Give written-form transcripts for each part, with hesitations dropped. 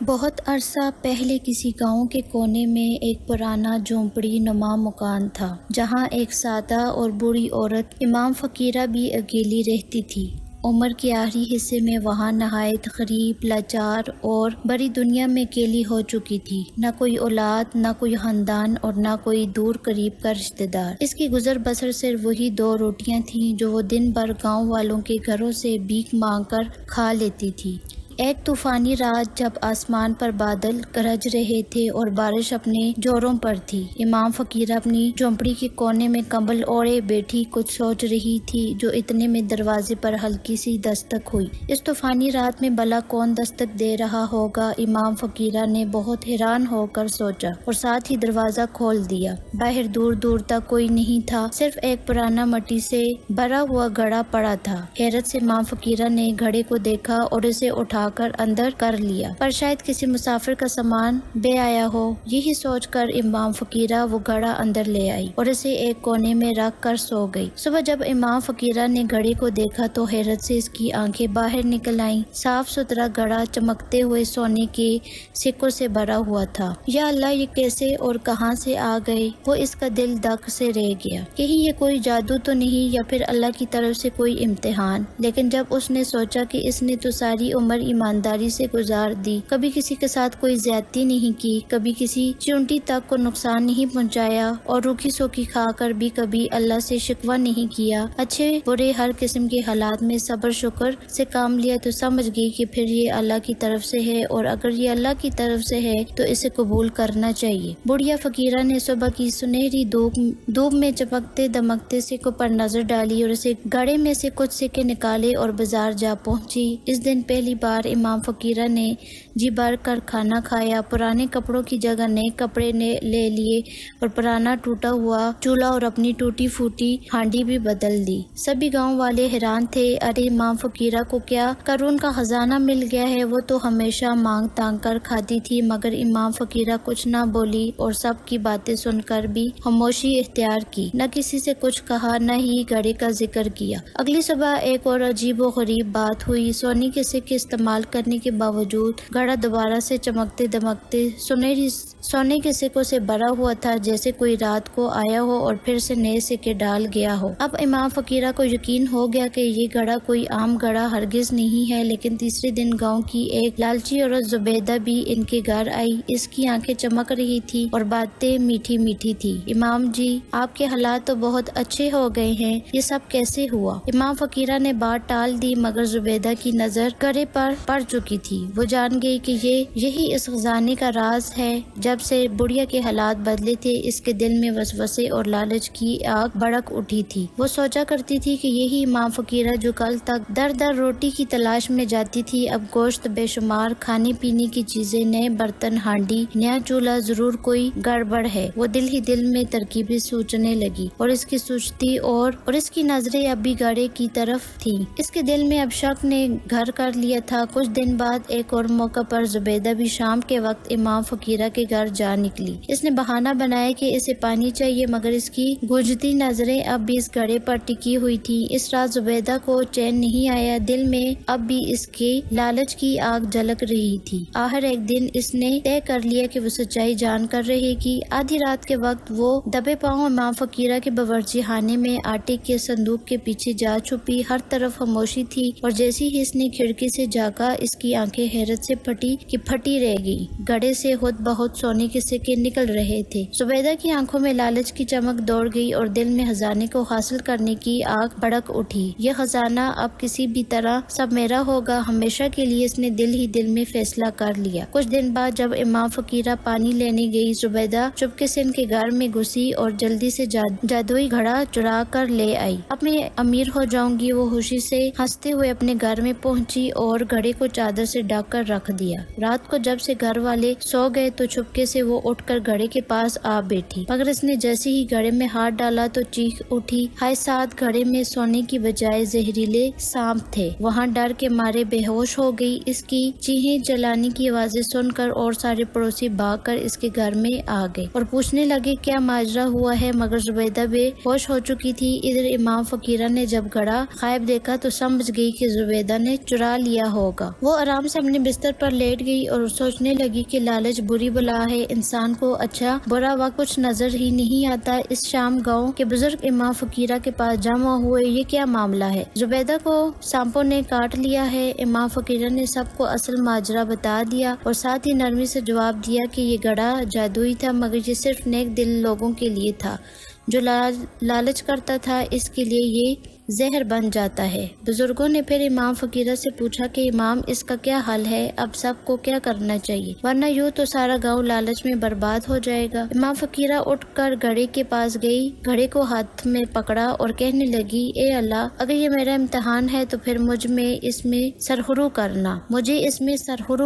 بہت عرصہ پہلے کسی گاؤں کے کونے میں ایک پرانا جھونپڑی نما مکان تھا، جہاں ایک سادہ اور بوڑھی عورت امام فقیرہ بھی اکیلی رہتی تھی۔ عمر کے آخری حصے میں وہاں نہایت غریب، لاچار اور بڑی دنیا میں اکیلی ہو چکی تھی۔ نہ کوئی اولاد، نہ کوئی خاندان اور نہ کوئی دور قریب کا رشتہ دار۔ اس کی گزر بسر صرف وہی 2 روٹیاں تھیں جو وہ دن بھر گاؤں والوں کے گھروں سے بھیک مانگ کر کھا لیتی تھی۔ ایک طوفانی رات جب آسمان پر بادل گرج رہے تھے اور بارش اپنے جوڑوں پر تھی، امام فقیرہ اپنی جھونپڑی کے کونے میں کمبل اوڑھے بیٹھی کچھ سوچ رہی تھی جو اتنے میں دروازے پر ہلکی سی دستک ہوئی۔ اس طوفانی رات میں بھلا کون دستک دے رہا ہوگا؟ امام فقیرہ نے بہت حیران ہو کر سوچا اور ساتھ ہی دروازہ کھول دیا۔ باہر دور دور تک کوئی نہیں تھا، صرف ایک پرانا مٹی سے بھرا ہوا گھڑا پڑا تھا۔ حیرت سے امام فقیرہ نے گھڑے کو دیکھا اور اسے اٹھا کر اندر کر لیا، پر شاید کسی مسافر کا سامان بے آیا ہو۔ یہی سوچ کر امام فقیرہ وہ گھڑا اندر لے آئی اور اسے ایک کونے میں رکھ کر سو گئی۔ صبح جب امام فقیرہ نے گھڑے کو دیکھا تو حیرت سے اس کی آنکھیں باہر نکل آئیں۔ صاف ستھرا گھڑا چمکتے ہوئے سونے کے سکوں سے بھرا ہوا تھا۔ یا اللہ، یہ کیسے اور کہاں سے آ گئے؟ وہ اس کا دل دھک سے رہ گیا۔ کہیں یہ کوئی جادو تو نہیں یا پھر اللہ کی طرف سے کوئی امتحان؟ لیکن جب اس نے سوچا کہ اس نے تو ساری عمر ایمانداری سے گزار دی، کبھی کسی کے ساتھ کوئی زیادتی نہیں کی، کبھی کسی چیونٹی تک کو نقصان نہیں پہنچایا اور روکھی سوکھی کھا کر بھی کبھی اللہ سے شکوہ نہیں کیا، اچھے برے ہر قسم کے حالات میں صبر شکر سے کام لیا، تو سمجھ گئی کہ پھر یہ اللہ کی طرف سے ہے، اور اگر یہ اللہ کی طرف سے ہے تو اسے قبول کرنا چاہیے۔ بڑھیا فقیرہ نے صبح کی سنہری دھوپ میں چمکتے دمکتے سکوں پر نظر ڈالی اور اسے گھڑے میں سے کچھ سکے نکالے اور بازار جا پہنچی۔ اس دن پہلی بار امام فقیرہ نے جی بھر کر کھانا کھایا۔ پرانے کپڑوں کی جگہ نئے کپڑے لے لیے اور پرانا ٹوٹا ہوا چولہا اور اپنی ٹوٹی پھوٹی ہانڈی بھی بدل دی۔ سبھی گاؤں والے حیران تھے، ارے امام فقیرہ کو کیا قارون کا خزانہ مل گیا ہے؟ وہ تو ہمیشہ مانگ تانگ کر کھاتی تھی۔ مگر امام فقیرہ کچھ نہ بولی اور سب کی باتیں سن کر بھی خاموشی اختیار کی، نہ کسی سے کچھ کہا، نہ ہی گھڑے کا ذکر کیا۔ اگلی صبح ایک اور عجیب و غریب بات ہوئی۔ سونے کے سکے استعمال کرنے کے باوجود گھڑا دوبارہ سے چمکتے دمکتے سونے کے سکوں سے بھرا ہوا تھا، جیسے کوئی رات کو آیا ہو اور پھر سے نئے سکے ڈال گیا ہو۔ اب امام فقیرہ کو یقین ہو گیا کہ یہ گھڑا کوئی عام گھڑا ہرگز نہیں ہے۔ لیکن تیسرے دن گاؤں کی ایک لالچی عورت زبیدہ بھی ان کے گھر آئی۔ اس کی آنکھیں چمک رہی تھی اور باتیں میٹھی میٹھی تھی۔ امام جی، آپ کے حالات تو بہت اچھے ہو گئے ہیں، یہ سب کیسے ہوا؟ امام فقیرہ نے بات ٹال دی، مگر زبیدہ کی نظر گھڑے پر پڑ چکی تھی۔ وہ جان گئی کہ یہی اس خزانے کا راز ہے۔ جب سے بڑھیا کے حالات بدلے تھے، اس کے دل میں وسوسے اور لالچ کی آگ بھڑک اٹھی تھی۔ وہ سوچا کرتی تھی کہ یہی امام فقیرہ جو کل تک در در روٹی کی تلاش میں جاتی تھی، اب گوشت بے شمار، کھانے پینے کی چیزیں، نئے برتن، ہانڈی، نیا چولہا، ضرور کوئی گڑبڑ ہے۔ وہ دل ہی دل میں ترکیبیں سوچنے لگی اور اس کی سوچتی اور اس کی نظریں اب بھی گھڑے کی طرف تھیں۔ اس کے دل میں اب شک نے گھر کر لیا تھا۔ کچھ دن بعد ایک اور موقع پر زبیدہ بھی شام کے وقت امام فقیرہ کے گھر جا نکلی۔ اس نے بہانہ بنایا کہ اسے پانی چاہیے، مگر اس کی گونجتی نظریں اب بھی اس گھڑے پر ٹکی ہوئی تھی۔ اس رات زبیدہ کو چین نہیں آیا، دل میں اب بھی اس کے لالچ کی آگ جلک رہی تھی۔ آخر ایک دن اس نے طے کر لیا کہ وہ سچائی جان کر رہے گی۔ آدھی رات کے وقت وہ دبے پاؤں امام فقیرہ کے باورچی خانے میں آٹے کے صندوق کے پیچھے جا چھپی۔ ہر طرف خاموشی تھی اور جیسے ہی اس نے کھڑکی سے جھانکا، اس کی آنکھیں حیرت سے پھٹی رہ گئی۔ گھڑے سے خود بہت سونے کے سکے نکل رہے تھے۔ زبیدہ کی آنکھوں میں لالچ کی چمک دوڑ گئی اور دل میں خزانے کو حاصل کرنے کی آگ بھڑک اٹھی۔ یہ خزانہ اب کسی بھی طرح سب میرا ہوگا، ہمیشہ کے لیے اس نے دل ہی دل میں فیصلہ کر لیا۔ کچھ دن بعد جب امام فقیرہ پانی لینے گئی، زبیدہ چپکے سے ان کے گھر میں گھسی اور جلدی سے جادوئی گھڑا چرا کر لے آئی۔ اب میں امیر ہو جاؤں گی، وہ خوشی سے ہنستے ہوئے اپنے گھر میں پہنچی اور گھڑے کو چادر سے ڈھک کر رکھ دیا۔ رات کو جب سے گھر والے سو گئے تو چپکے سے وہ اٹھ کر گھڑے کے پاس آ بیٹھی، مگر اس نے جیسے ہی گھڑے میں ہاتھ ڈالا تو چیخ اٹھی، ہائے ساتھ گھڑے میں سونے کی بجائے زہریلے سانپ تھے۔ وہاں ڈر کے مارے بے ہوش ہو گئی۔ اس کی چیخیں چلانے کی آوازیں سن کر اور سارے پڑوسی بھاگ کر اس کے گھر میں آ گئے اور پوچھنے لگے کیا ماجرا ہوا ہے، مگر زبیدہ بے ہوش ہو چکی تھی۔ ادھر امام فقیرہ نے جب گھڑا غائب دیکھا تو سمجھ گئی کہ زبیدہ نے چرا لیا ہوگا۔ وہ آرام سے اپنے بستر پر کر لیٹ گئی اور سوچنے لگی کہ لالچ بری بلا ہے، انسان کو اچھا برا وقت کچھ نظر ہی نہیں آتا۔ اس شام گاؤں کے بزرگ امام فقیرہ کے پاس جمع ہوئے۔ یہ کیا معاملہ ہے؟ زبیدہ کو سانپوں نے کاٹ لیا ہے؟ امام فقیرہ نے سب کو اصل ماجرا بتا دیا اور ساتھ ہی نرمی سے جواب دیا کہ یہ گڑھا جادوئی تھا، مگر یہ صرف نیک دل لوگوں کے لیے تھا۔ جو لالچ کرتا تھا اس کے لیے یہ زہر بن جاتا ہے۔ بزرگوں نے پھر امام فقیرہ سے پوچھا کہ امام اس کا کیا حل ہے؟ اب سب کو کیا کرنا چاہیے؟ ورنہ یوں تو سارا گاؤں لالچ میں برباد ہو جائے گا۔ امام فقیرہ اٹھ کر گھڑے کے پاس گئی، گھڑے کو ہاتھ میں پکڑا اور کہنے لگی، اے اللہ، اگر یہ میرا امتحان ہے تو پھر مجھے اس میں سرخرو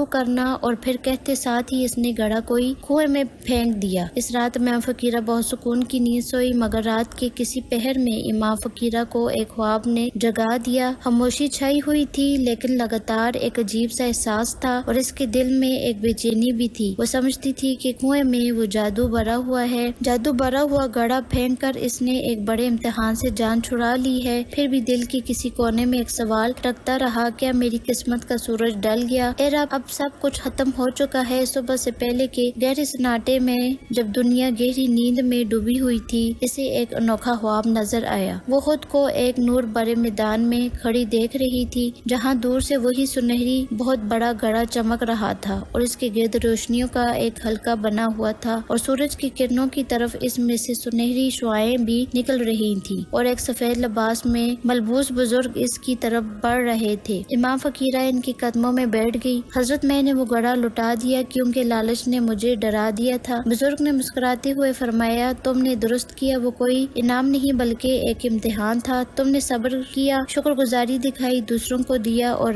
کرنا۔ اور پھر کہتے ساتھ ہی اس نے گھڑا کوئی کنویں میں پھینک دیا۔ اس رات امام فقیرہ بہت سکون کی نیند سوئی، مگر رات کے کسی پہر میں امام فقیرہ کو ایک خواب نے جگا دیا۔ خاموشی چھائی ہوئی تھی لیکن لگاتار ایک عجیب سا احساس تھا اور اس کے دل میں ایک بے چینی بھی تھی۔ وہ سمجھتی تھی کہ کنویں میں وہ جادو بھرا ہوا ہے، جادو بھرا ہوا گھڑا پھینک کر اس نے ایک بڑے امتحان سے جان چھڑا لی ہے۔ پھر بھی دل کے کسی کونے میں ایک سوال ٹکتا رہا، کیا میری قسمت کا سورج ڈل گیا؟ اے رب، اب سب کچھ ختم ہو چکا ہے۔ صبح سے پہلے کے گہرے سناٹے میں جب دنیا گہری نیند میں ڈوبی ہوئی تھی، اسے ایک انوکھا خواب نظر آیا۔ وہ خود کو ایک نور بھرے میدان میں کھڑی دیکھ رہی تھی، جہاں دور سے وہی سنہری بہت بڑا گھڑا چمک رہا تھا اور اس کے گرد روشنیوں کا ایک حلقہ بنا ہوا تھا اور سورج کی کرنوں کی طرف اس میں سے سنہری شعاعیں بھی نکل رہی تھیں اور ایک سفید لباس میں ملبوس بزرگ اس کی طرف بڑھ رہے تھے۔ امام فقیرہ ان کے قدموں میں بیٹھ گئی۔ حضرت، میں نے وہ گھڑا لٹا دیا کیونکہ لالچ نے مجھے ڈرا دیا تھا۔ بزرگ نے مسکراتے ہوئے فرمایا، تم نے درست کیا، وہ کوئی انعام نہیں بلکہ ایک امتحان تھا۔ تم نے صبر کیا، شکر گزاری دکھائی، دوسروں کو دیا اور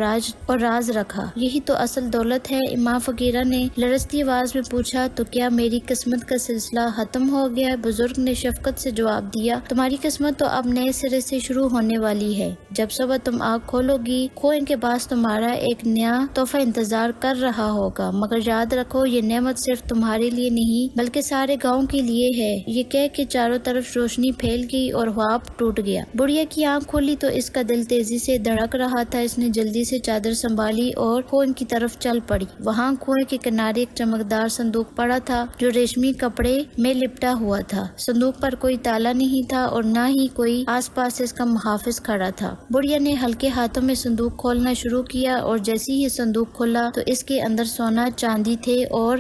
راز رکھا، یہی تو اصل دولت ہے۔ امام فقیرہ نے لرزتی آواز میں پوچھا، تو کیا میری قسمت کا سلسلہ ختم ہو گیا؟ بزرگ نے شفقت سے جواب دیا، تمہاری قسمت تو اب نئے سرے سے شروع ہونے والی ہے۔ جب صبح تم آنکھ کھولو گی، کنویں کے پاس تمہارا ایک نیا تحفہ انتظار کر رہا ہوگا، مگر یاد رکھو یہ نعمت صرف تمہارے لیے نہیں بلکہ سارے گاؤں کے لیے ہے۔ یہ کہہ کے چاروں طرف روشنی پھیل گئی اور خواب ٹوٹ گیا۔ بڑھیا کی آنکھ کھولی تو اس کا دل تیزی سے دھڑک رہا تھا۔ اس نے جلدی سے چادر سنبھالی اور کنویں کی طرف چل پڑی۔ وہاں کنویں کے کنارے ایک چمکدار صندوق پڑا تھا جو ریشمی کپڑے میں لپٹا ہوا تھا۔ صندوق پر کوئی تالا نہیں تھا اور نہ ہی کوئی آس پاس اس کا محافظ کھڑا تھا۔ بڑھیا نے ہلکے ہاتھوں میں صندوق کھولنا شروع کیا اور جیسے ہی صندوق کھولا تو اس کے اندر سونا چاندی تھے اور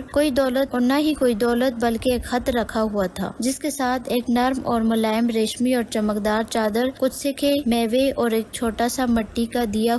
نہ ہی کوئی دولت بلکہ ایک خط رکھا ہوا تھا جس کے ساتھ ایک نرم اور ملائم ریشمی اور چمکدار چادر، کچھ سکے، میوے اور ایک چھوٹا سا مٹی کا دیا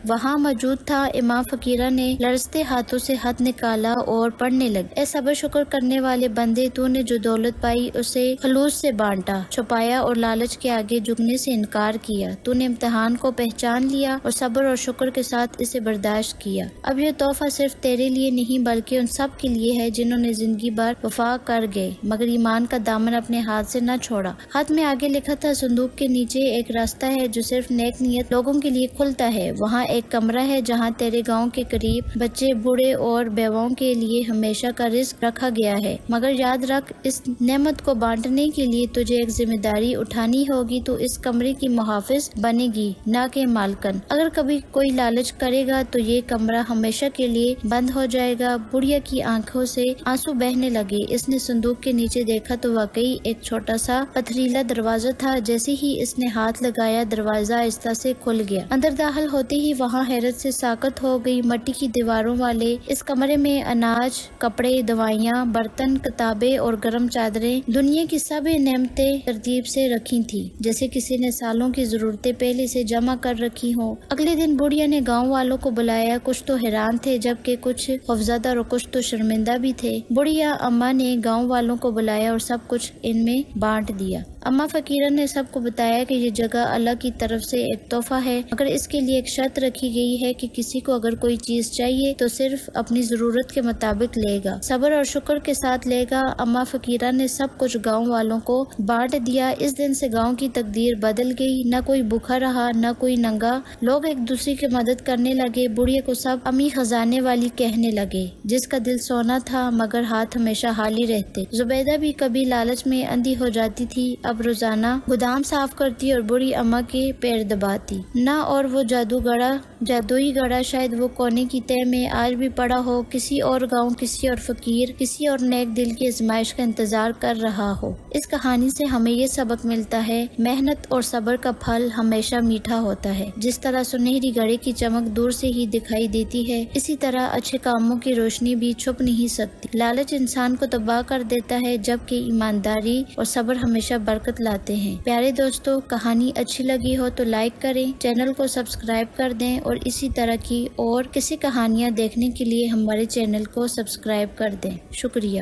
وہاں موجود تھا۔ امام فقیرہ نے لرزتے ہاتھوں سے خط نکالا اور پڑھنے لگے، اے صبر شکر کرنے والے بندے، تو نے جو دولت پائی اسے خلوص سے بانٹا، چھپایا اور لالچ کے آگے جھکنے سے انکار کیا۔ تو نے امتحان کو پہچان لیا اور صبر اور شکر کے ساتھ اسے برداشت کیا۔ اب یہ تحفہ صرف تیرے لیے نہیں بلکہ ان سب کے لیے ہے جنہوں نے زندگی بھر وفا کر گئے مگر ایمان کا دامن اپنے ہاتھ سے نہ چھوڑا۔ خط میں آگے لکھا تھا، صندوق کے نیچے ایک راستہ ہے جو صرف نیک نیت لوگوں کے لیے کھلتا ہے۔ وہاں ایک کمرہ ہے جہاں تیرے گاؤں کے قریب بچے، بوڑھے اور بیواؤں کے لیے ہمیشہ کا رزق رکھا گیا ہے، مگر یاد رکھ اس نعمت کو بانٹنے کے لیے تجھے ایک ذمہ داری اٹھانی ہوگی۔ تو اس کمرے کی محافظ بنے گی نہ کہ مالکن۔ اگر کبھی کوئی لالچ کرے گا تو یہ کمرہ ہمیشہ کے لیے بند ہو جائے گا۔ بڑھیا کی آنکھوں سے آنسو بہنے لگے۔ اس نے صندوق کے نیچے دیکھا تو واقعی ایک چھوٹا سا پتھریلا دروازہ تھا۔ جیسے ہی اس نے ہاتھ لگایا دروازہ آہستہ سے کھل گیا۔ اندر داخل ہوتے ہی وہاں حیرت سے ساکت ہو گئی۔ مٹی کی دیواروں والے اس کمرے میں اناج، کپڑے، دوائیاں، برتن، کتابیں اور گرم چادریں، دنیا کی سب نعمتیں ترتیب سے رکھی تھیں جیسے کسی نے سالوں کی ضرورتیں پہلے سے جمع کر رکھی ہوں۔ اگلے دن بڑھیا نے گاؤں والوں کو بلایا۔ کچھ تو حیران تھے جبکہ کچھ خوفزدہ اور کچھ تو شرمندہ بھی تھے۔ بڑھیا اماں نے گاؤں والوں کو بلایا اور سب کچھ ان میں بانٹ دیا۔ اماں فقیرہ نے سب کو بتایا کہ یہ جگہ اللہ کی طرف سے ایک تحفہ ہے مگر اس کے لیے ایک شرط رکھی گئی ہے کہ کسی کو اگر کوئی چیز چاہیے تو صرف اپنی ضرورت کے مطابق لے گا، صبر اور شکر کے ساتھ لے گا۔ اماں فقیرہ نے سب کچھ گاؤں والوں کو بانٹ دیا۔ اس دن سے گاؤں کی تقدیر بدل گئی، نہ کوئی بھوکا رہا نہ کوئی ننگا، لوگ ایک دوسرے کی مدد کرنے لگے۔ بڑھیا کو سب امی خزانے والی کہنے لگے جس کا دل سونا تھا مگر ہاتھ ہمیشہ خالی رہتے۔ زبیدہ بھی کبھی لالچ میں اندھی ہو جاتی تھی، اب اب روزانہ گودام صاف کرتی اور بوڑھی اماں کے پیر دباتی نہ، اور وہ جادوئی گڑھا شاید وہ کونے کی تہہ میں آج بھی پڑا ہو، کسی اور گاؤں، کسی اور فقیر، کسی اور نیک دل کی آزمائش کا انتظار کر رہا ہو۔ اس کہانی سے ہمیں یہ سبق ملتا ہے، محنت اور صبر کا پھل ہمیشہ میٹھا ہوتا ہے۔ جس طرح سنہری گھڑی کی چمک دور سے ہی دکھائی دیتی ہے، اسی طرح اچھے کاموں کی روشنی بھی چھپ نہیں سکتی۔ لالچ انسان کو تباہ کر دیتا ہے، جبکہ ایمانداری اور صبر ہمیشہ برکت لاتے ہیں۔ پیارے دوستو، کہانی اچھی لگی ہو تو لائک کریں، چینل کو سبسکرائب کر دیں، اور اسی طرح کی اور کسی کہانیاں دیکھنے کے لیے ہمارے چینل کو سبسکرائب کر دیں۔ شکریہ۔